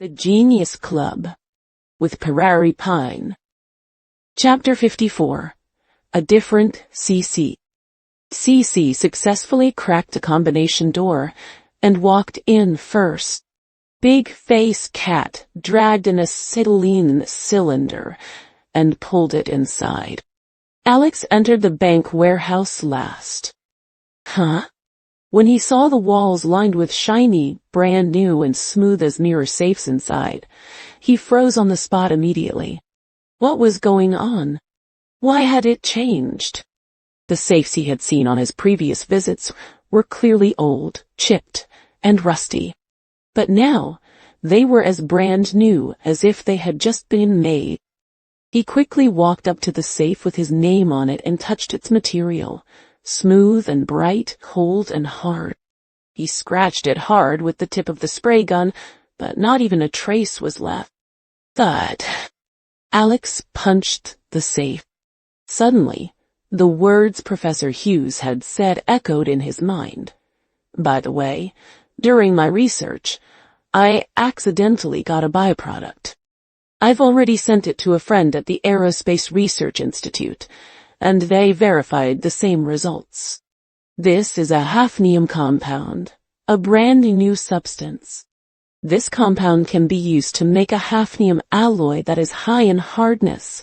The Genius Club with Prairie Pine. Chapter 54. A different CC. CC successfully cracked a combination door and walked in first. Big Face Cat dragged an acetylene cylinder and pulled it inside. Alex entered the bank warehouse last. Huh? When he saw the walls lined with shiny, brand new and smooth as mirror safes inside, he froze on the spot immediately. What was going on? Why had it changed? The safes he had seen on his previous visits were clearly old, chipped, and rusty. But now, they were as brand new as if they had just been made. He quickly walked up to the safe with his name on it and touched its material. Smooth and bright, cold and hard. He scratched it hard with the tip of the spray gun, but not even a trace was left. Thud. Alex punched the safe. Suddenly, the words Professor Hughes had said echoed in his mind. By the way, during my research, I accidentally got a byproduct. I've already sent it to a friend at the Aerospace Research Institute, and they verified the same results. This is a hafnium compound, a brand new substance. This compound can be used to make a hafnium alloy that is high in hardness,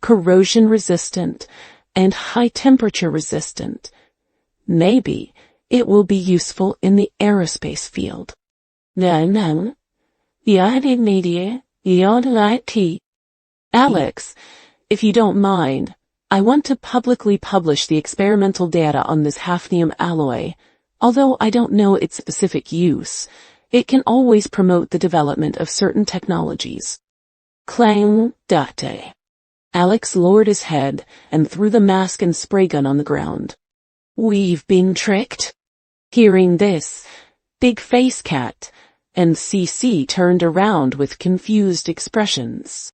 corrosion resistant, and high temperature resistant. Maybe it will be useful in the aerospace field. Alex, if you don't mind, I want to publicly publish the experimental data on this hafnium alloy. Although I don't know its specific use, it can always promote the development of certain technologies. Clang, date. Alex lowered his head and threw the mask and spray gun on the ground. We've been tricked. Hearing this, Big Face Cat and CC turned around with confused expressions.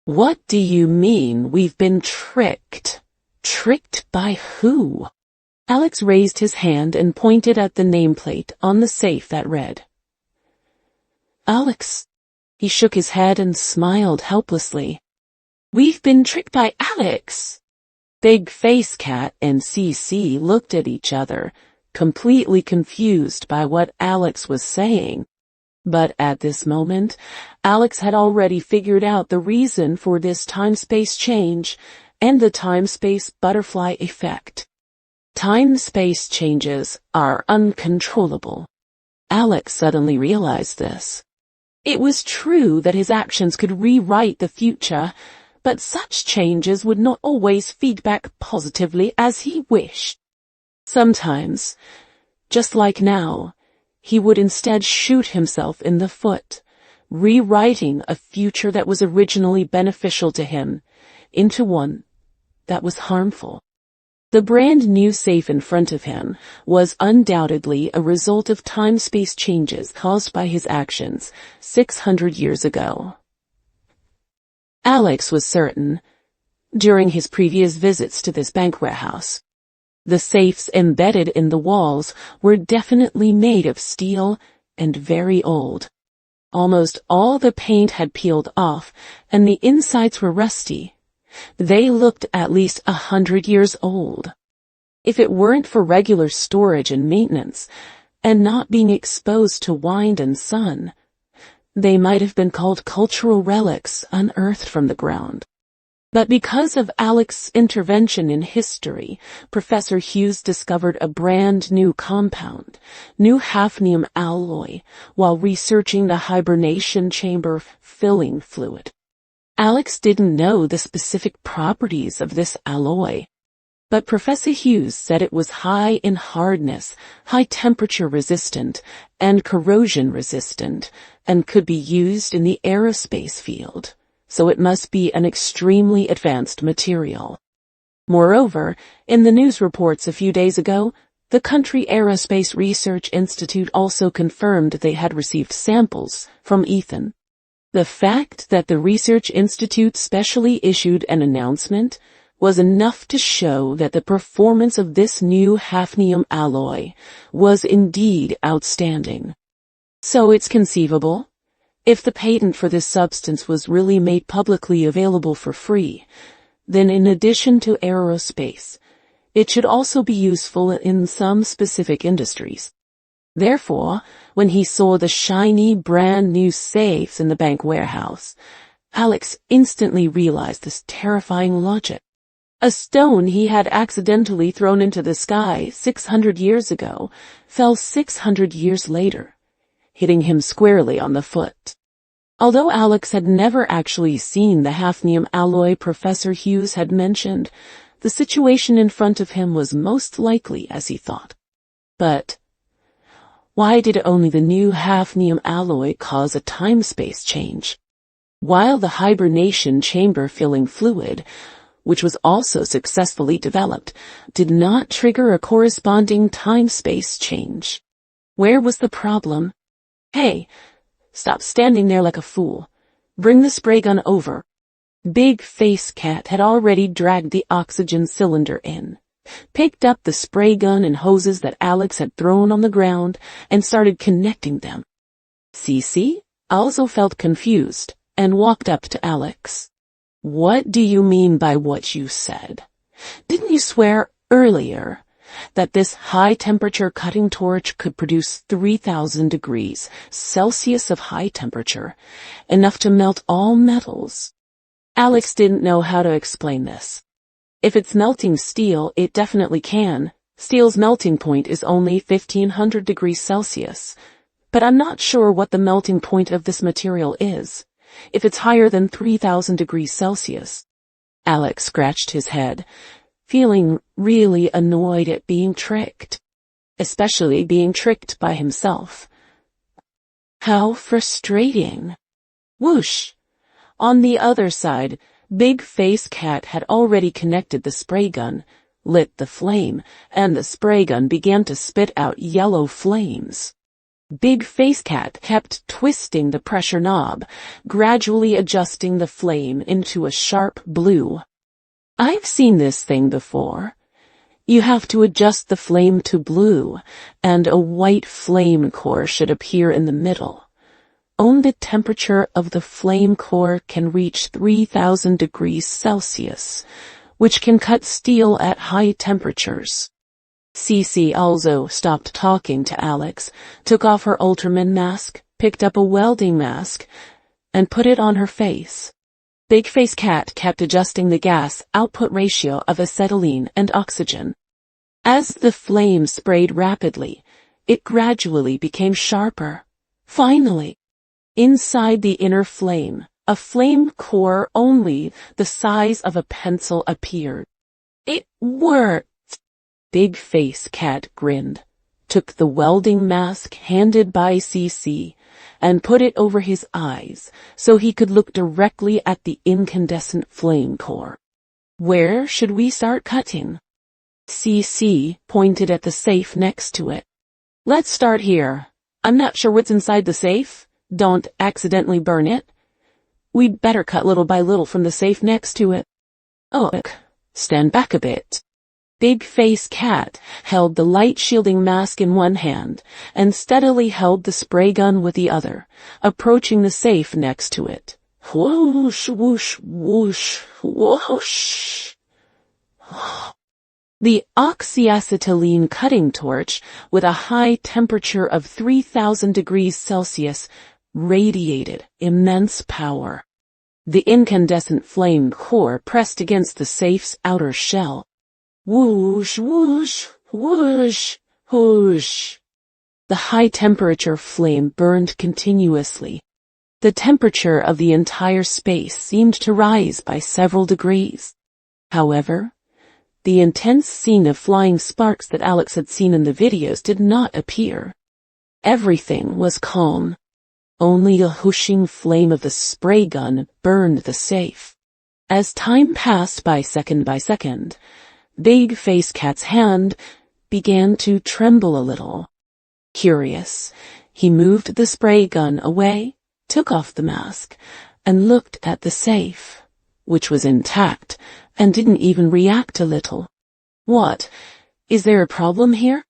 What do you mean we've been tricked? Tricked by who? Alex raised his hand and pointed at the nameplate on the safe that read. Alex. He shook his head and smiled helplessly. We've been tricked by Alex. Big Face Cat and CC looked at each other, completely confused by what Alex was saying. But at this moment, Alex had already figured out the reason for this time-space change and the time-space butterfly effect. Time-space changes are uncontrollable. Alex suddenly realized this. It was true that his actions could rewrite the future, but such changes would not always feed back positively as he wished. Sometimes, just like now, he would instead shoot himself in the foot, rewriting a future that was originally beneficial to him into one that was harmful. The brand new safe in front of him was undoubtedly a result of time-space changes caused by his actions 600 years ago. Alex was certain, during his previous visits to this bank warehouse, the safes embedded in the walls were definitely made of steel and very old. Almost all the paint had peeled off, and the insides were rusty. They looked at least 100 years old. If it weren't for regular storage and maintenance, and not being exposed to wind and sun, they might have been called cultural relics unearthed from the ground. But because of Alex's intervention in history, Professor Hughes discovered a brand new compound, new hafnium alloy, while researching the hibernation chamber filling fluid. Alex didn't know the specific properties of this alloy, but Professor Hughes said it was high in hardness, high temperature resistant, and corrosion resistant, and could be used in the aerospace field. So it must be an extremely advanced material. Moreover, in the news reports a few days ago, the country Aerospace Research Institute also confirmed they had received samples from Ethan. The fact that the Research Institute specially issued an announcement was enough to show that the performance of this new hafnium alloy was indeed outstanding. So it's conceivable If the patent for this substance was really made publicly available for free, then in addition to aerospace, it should also be useful in some specific industries. Therefore, when he saw the shiny brand new safes in the bank warehouse, Alex instantly realized this terrifying logic. A stone he had accidentally thrown into the sky 600 years ago fell 600 years later, hitting him squarely on the foot. Although Alex had never actually seen the hafnium alloy Professor Hughes had mentioned, the situation in front of him was most likely as he thought. But why did only the new hafnium alloy cause a time-space change, while the hibernation chamber-filling fluid, which was also successfully developed, did not trigger a corresponding time-space change? Where was the problem? Hey, stop standing there like a fool. Bring the spray gun over. Big Face Cat had already dragged the oxygen cylinder in, picked up the spray gun and hoses that Alex had thrown on the ground, and started connecting them. Cece also felt confused and walked up to Alex. What do you mean by what you said? Didn't you swear earlier that this high-temperature cutting torch could produce 3,000 degrees Celsius of high temperature, enough to melt all metals? Alex didn't know how to explain this. If it's melting steel, it definitely can. Steel's melting point is only 1,500 degrees Celsius. But I'm not sure what the melting point of this material is, if it's higher than 3,000 degrees Celsius. Alex scratched his head, feeling really annoyed at being tricked, especially being tricked by himself. How frustrating. Whoosh! On the other side, Big Face Cat had already connected the spray gun, lit the flame, and the spray gun began to spit out yellow flames. Big Face Cat kept twisting the pressure knob, gradually adjusting the flame into a sharp blue. I've seen this thing before. You have to adjust the flame to blue, and a white flame core should appear in the middle. Only the temperature of the flame core can reach 3,000 degrees Celsius, which can cut steel at high temperatures. Cece also stopped talking to Alex, took off her Ultraman mask, picked up a welding mask, and put it on her face. Big Face Cat kept adjusting the gas output ratio of acetylene and oxygen. As the flame sprayed rapidly, it gradually became sharper. Finally, inside the inner flame, a flame core only the size of a pencil appeared. It worked! Big Face Cat grinned, took the welding mask handed by Cece, and put it over his eyes so he could look directly at the incandescent flame core. Where should we start cutting? Cece pointed at the safe next to it. Let's start here. I'm not sure what's inside the safe. Don't accidentally burn it. We'd better cut little by little from the safe next to it. Oh, stand back a bit. Big Face Cat held the light shielding mask in one hand and steadily held the spray gun with the other, approaching the safe next to it. Whoosh, whoosh, whoosh, whoosh. The oxyacetylene cutting torch, with a high temperature of 3,000 degrees Celsius, radiated immense power. The incandescent flame core pressed against the safe's outer shell. Whoosh, whoosh, whoosh, whoosh. The high-temperature flame burned continuously. The temperature of the entire space seemed to rise by several degrees. However, the intense scene of flying sparks that Alex had seen in the videos did not appear. Everything was calm. Only a whooshing flame of the spray gun burned the safe. As time passed by second, Big Face Cat's hand began to tremble a little. Curious, he moved the spray gun away, took off the mask, and looked at the safe, which was intact and didn't even react a little. What? Is there a problem here?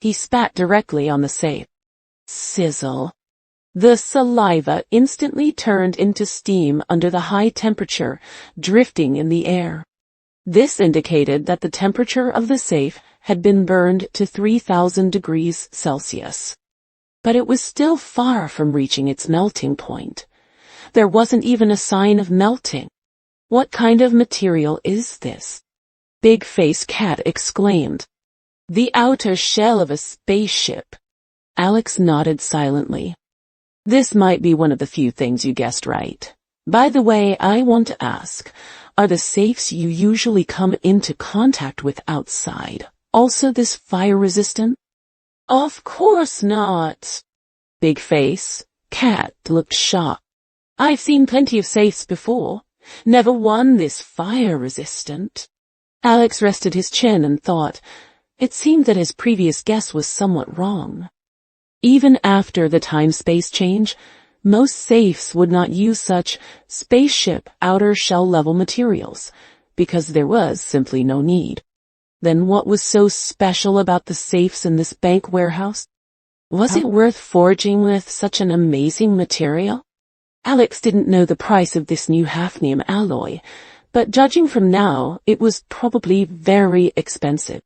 He spat directly on the safe. Sizzle. The saliva instantly turned into steam under the high temperature, drifting in the air. This indicated that the temperature of the safe had been burned to 3,000 degrees Celsius. But it was still far from reaching its melting point. There wasn't even a sign of melting. What kind of material is this? Big Face Cat exclaimed. The outer shell of a spaceship. Alex nodded silently. This might be one of the few things you guessed right. By the way, I want to ask, are the safes you usually come into contact with outside also this fire-resistant? Of course not. Big Face Cat looked shocked. I've seen plenty of safes before. Never one this fire-resistant. Alex rested his chin and thought. It seemed that his previous guess was somewhat wrong. Even after the time-space change, most safes would not use such spaceship outer shell level materials, because there was simply no need. Then what was so special about the safes in this bank warehouse? Was it worth forging with such an amazing material? Alex didn't know the price of this new hafnium alloy, but judging from now, it was probably very expensive.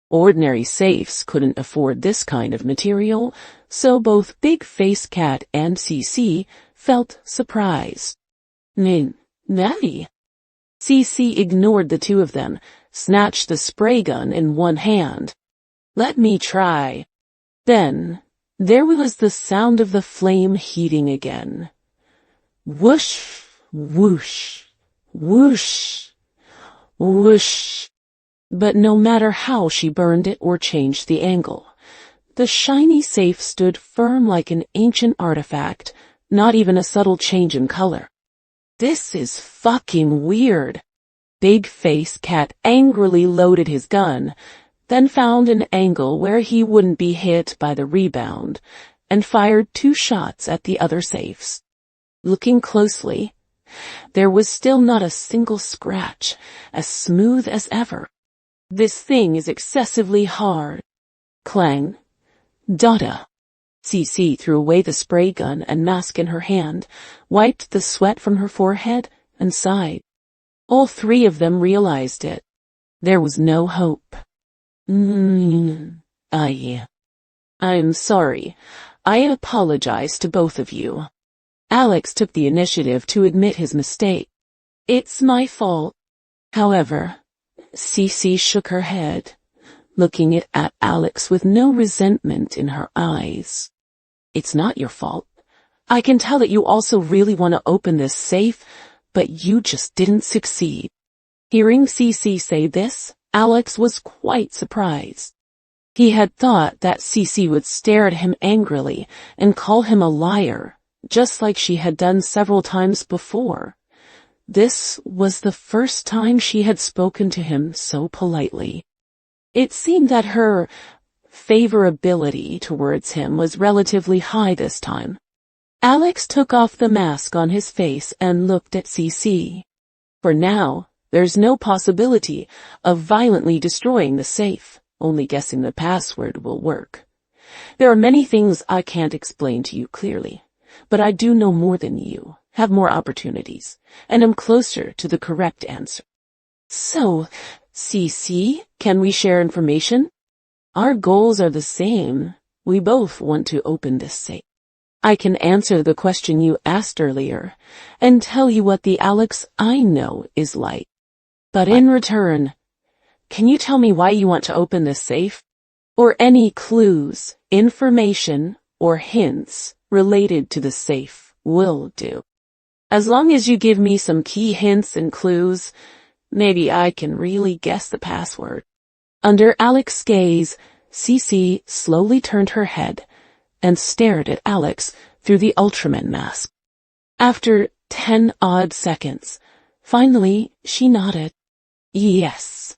Ordinary safes couldn't afford this kind of material, so both Big Face Cat and CC felt surprised. Nanny? CC ignored the two of them, snatched the spray gun in one hand. Let me try. Then, there was the sound of the flame heating again. Whoosh, whoosh, whoosh, whoosh. But no matter how she burned it or changed the angle, the shiny safe stood firm like an ancient artifact, not even a subtle change in color. This is fucking weird. Big Face Cat angrily loaded his gun, then found an angle where he wouldn't be hit by the rebound, and fired 2 shots at the other safes. Looking closely, there was still not a single scratch, as smooth as ever. This thing is excessively hard. Clang. Dada. CC threw away the spray gun and mask in her hand, wiped the sweat from her forehead, and sighed. All 3 of them realized it. There was no hope. I'm sorry. I apologize to both of you. Alex took the initiative to admit his mistake. It's my fault. However, CC shook her head, looking at Alex with no resentment in her eyes. It's not your fault. I can tell that you also really want to open this safe, but you just didn't succeed. Hearing CC say this, Alex was quite surprised. He had thought that CC would stare at him angrily and call him a liar, just like she had done several times before. This was the first time she had spoken to him so politely. It seemed that her favorability towards him was relatively high this time. Alex took off the mask on his face and looked at CC. For now, there's no possibility of violently destroying the safe. Only guessing the password will work. There are many things I can't explain to you clearly, but I do know more than you, have more opportunities, and am closer to the correct answer. So, CC, can we share information? Our goals are the same. We both want to open this safe. I can answer the question you asked earlier and tell you what the Alex I know is like. But in return, can you tell me why you want to open this safe? Or any clues, information, or hints related to the safe will do. As long as you give me some key hints and clues, maybe I can really guess the password. Under Alex's gaze, CC slowly turned her head and stared at Alex through the Ultraman mask. After 10 odd seconds, finally she nodded. Yes.